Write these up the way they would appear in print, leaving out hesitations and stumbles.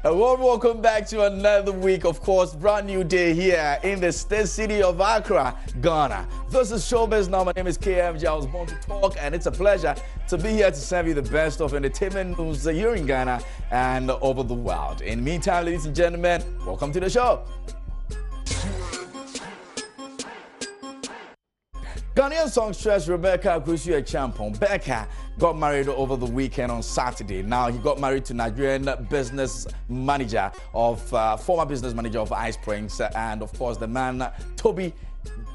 A warm welcome back to another week, of course, brand new day here in the state city of Accra, Ghana. This is Showbiz Now. My name is KMJ. I was born to talk, and it's a pleasure to be here to serve you the best of entertainment news here in Ghana and over the world. In the meantime, ladies and gentlemen, welcome to the show. Ghanaian songstress Rebecca Akwusu-Achampong Becca got married over the weekend on Saturday. Now, he got married to Nigerian business manager of, former business manager of Ice Prince, and of course, the man, Toby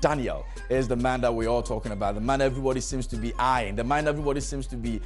Daniel, is the man that we're all talking about. The man everybody seems to be eyeing. The man everybody seems to be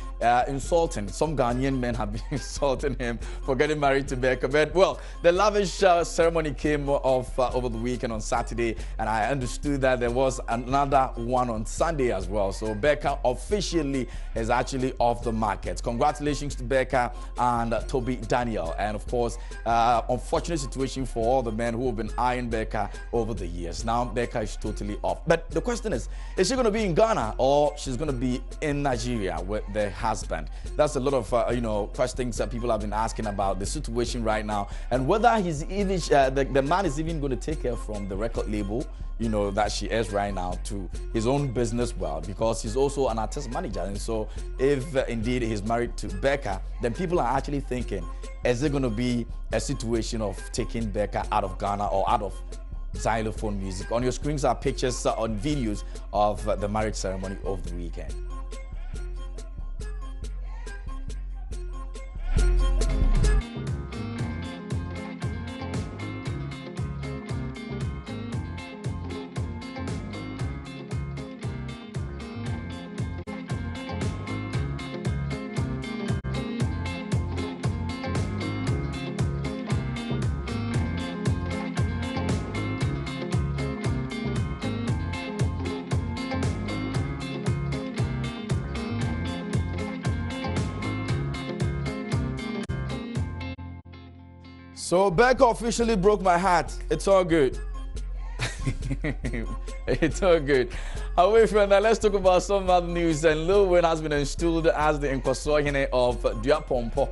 insulting. Some Ghanaian men have been insulting him for getting married to Becca. But, well, the lavish ceremony came off over the weekend on Saturday, and I understood that there was another one on Sunday as well. So Becca officially is actually off the market. Congratulations to Becca and Toby Daniel. And, of course, unfortunate situation for all the men who have been eyeing Becca over the years. Now, Becca is totally off. But the question is she going to be in Ghana or she's going to be in Nigeria with their husband? That's a lot of questions that people have been asking about the situation right now, and whether he's even the man is even going to take her from the record label that she is right now to his own business world, because he's also an artist manager. And so if indeed he's married to Becca, then people are actually thinking, is it going to be a situation of taking Becca out of Ghana or out of xylophone music? On your screens are pictures on videos of the marriage ceremony of the weekend. So Becca officially broke my heart. It's all good. It's all good. Away from that, let's talk about some other news. And Lil Wayne has been installed as the Nkosohene of Duapompo.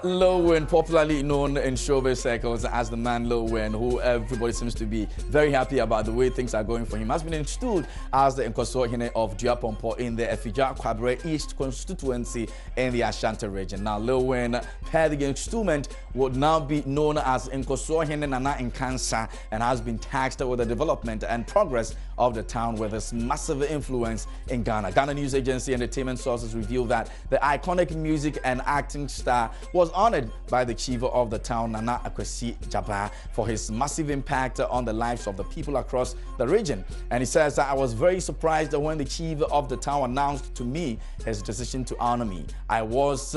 Lil Wayne, popularly known in showbiz circles as the man Lil Wayne, who everybody seems to be very happy about the way things are going for him, has been installed as the Nkosohene of Duapompo in the Efija Kwabre East constituency in the Ashanti region. Now, Lil Wayne, per the installment, would now be known as Nkosohene Nana Nkansa, and has been tasked with the development and progress of the town with his massive influence in Ghana. Ghana News Agency entertainment sources revealed that the iconic music and acting star was honored by the chief of the town, Nana Akwesi-Jabba, for his massive impact on the lives of the people across the region. And he says that I was very surprised when the chief of the town announced to me his decision to honor me. I was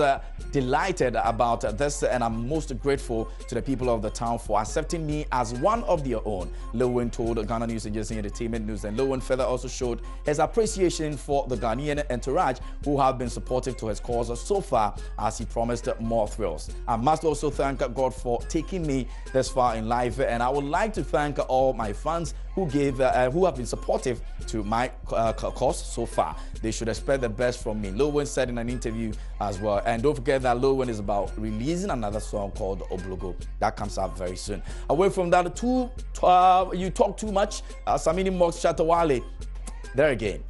delighted about this, and I'm most grateful to the people of the town for accepting me as one of their own, Lil Wayne told Ghana News Agency Entertainment News. And Lil Wayne further also showed his appreciation for the Ghanaian entourage who have been supportive to his cause so far, as he promised more thrills. I must also thank God for taking me this far in life, and I would like to thank all my fans who have been supportive to my cause so far. They should expect the best from me, Lil Wayne said in an interview as well. And don't forget that Lil Wayne is about releasing another song called Oblogo that comes out very soon. Away from that, you talk too much. Samini Mox Shatawale, there again.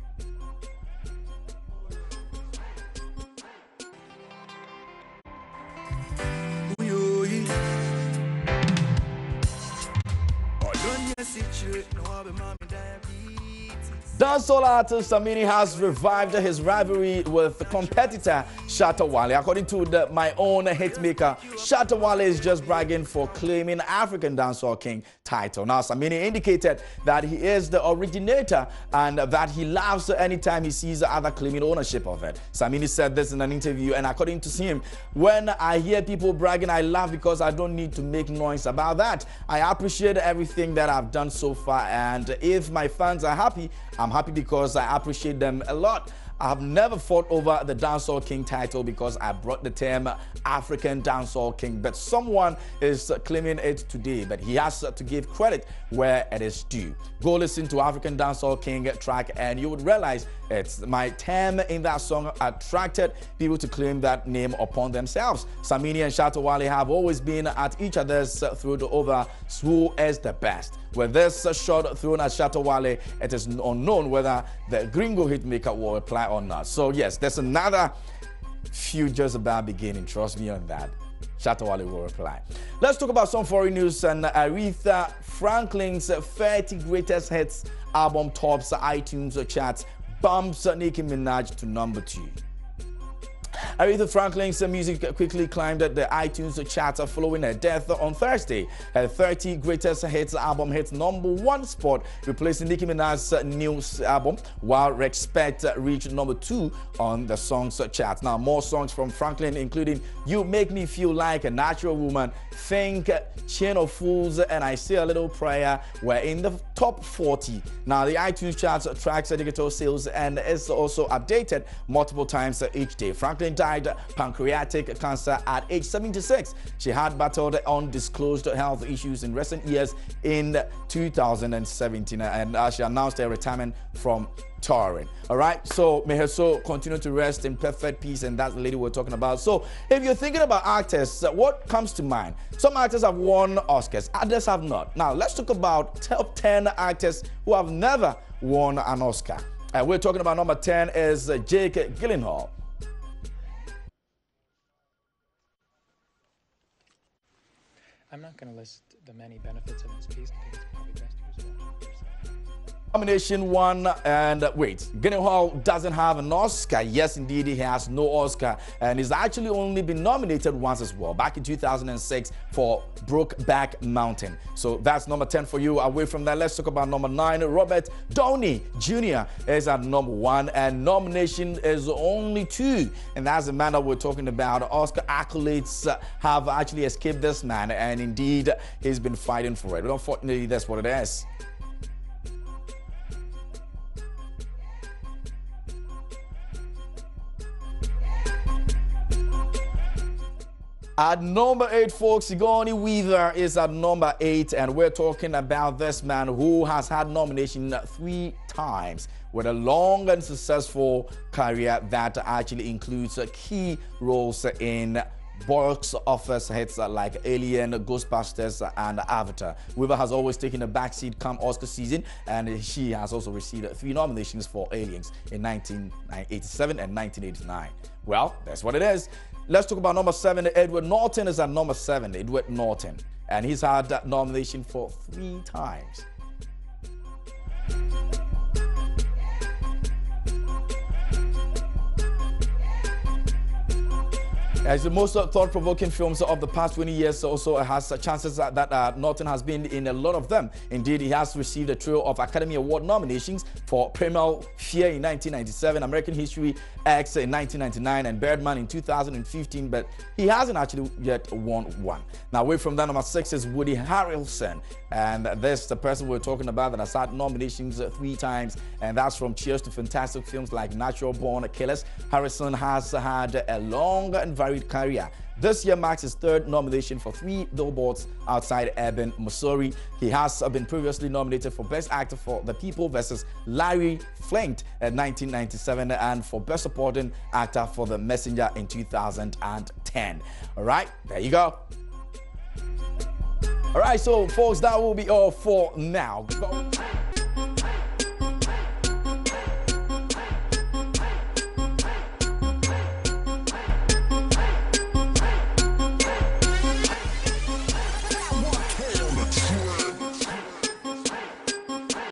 Dancehall artist Samini has revived his rivalry with competitor Shatta Wale. According to my own hitmaker, Shatta Wale is just bragging for claiming African Dancehall King title. Now, Samini indicated that he is the originator and that he laughs anytime he sees other claiming ownership of it. Samini said this in an interview, and according to him, when I hear people bragging, I laugh because I don't need to make noise about that. I appreciate everything that I've done so far, and if my fans are happy, I'm happy because I appreciate them a lot. I have never fought over the Dancehall King title because I brought the term African Dancehall King, but someone is claiming it today, but he has to give credit where it is due. Go listen to African Dancehall King track and you would realize it's my term in that song attracted people to claim that name upon themselves. Samini and Shatta Wale have always been at each other's throat over who is the best. With this shot thrown at Shatta Wale, it is unknown whether the Gringo hitmaker will reply or not. So yes, there's another few just about beginning. Trust me on that. Shatta Wale will reply. Let's talk about some foreign news. And Aretha Franklin's 30 Greatest Hits album tops iTunes charts, bumps Nicki Minaj to number 2. Aretha Franklin's music quickly climbed the iTunes charts following her death on Thursday. Her 30 Greatest Hits album hit #1 spot, replacing Nicki Minaj's new album, while Respect reached #2 on the songs charts. Now, more songs from Franklin, including You Make Me Feel Like a Natural Woman, Think, Chain of Fools, and I Say a Little Prayer, were in the top 40. Now, the iTunes charts tracks digital sales and is also updated multiple times each day. Franklin died pancreatic cancer at age 76. She had battled undisclosed health issues in recent years in 2017, and she announced her retirement from touring. All right, so may her soul continue to rest in perfect peace, and that's the lady we're talking about. So if you're thinking about actors, what comes to mind? Some actors have won Oscars, others have not. Now let's talk about top 10 actors who have never won an Oscar. And we're talking about number 10 is Jake Gyllenhaal. I'm not going to list the many benefits of this piece. I think it's probably best to just watch it yourself. Nomination one, and wait, Gyllenhaal doesn't have an Oscar. Yes, indeed, he has no Oscar, and he's actually only been nominated once as well, back in 2006 for Brokeback Mountain. So that's number 10 for you. Away from that, let's talk about number 9. Robert Downey Jr. is at number 1, and nomination is only 2, and that's the man that we're talking about. Oscar accolades have actually escaped this man, and indeed, he's been fighting for it. But unfortunately, that's what it is. At number 8, folks, Sigourney Weaver is at number 8, and we're talking about this man who has had nomination 3 times with a long and successful career that actually includes key roles in box office hits like Alien, Ghostbusters, and Avatar. Weaver has always taken a backseat come Oscar season, and she has also received 3 nominations for Aliens in 1987 and 1989. Well, that's what it is. Let's talk about number 7. Edward Norton is at number 7. Edward Norton, and he's had that nomination for 3 times. As the most thought-provoking films of the past 20 years, also has chances that Norton has been in a lot of them. Indeed, he has received a trio of Academy Award nominations for Primal Fear in 1997, American History X in 1999, and Birdman in 2015, but he hasn't actually yet won one. Now, away from that, number 6 is Woody Harrelson, and this is the person we're talking about that has had nominations 3 times, and that's from Cheers to fantastic films like Natural Born Killers. Harrison has had a long and varied career. This year marks his 3rd nomination for 3 billboards outside Ebbing, Missouri. He has been previously nominated for Best Actor for The People vs. Larry Flint in 1997 and for Best Supporting Actor for The Messenger in 2010. All right, there you go. All right, so folks, that will be all for now.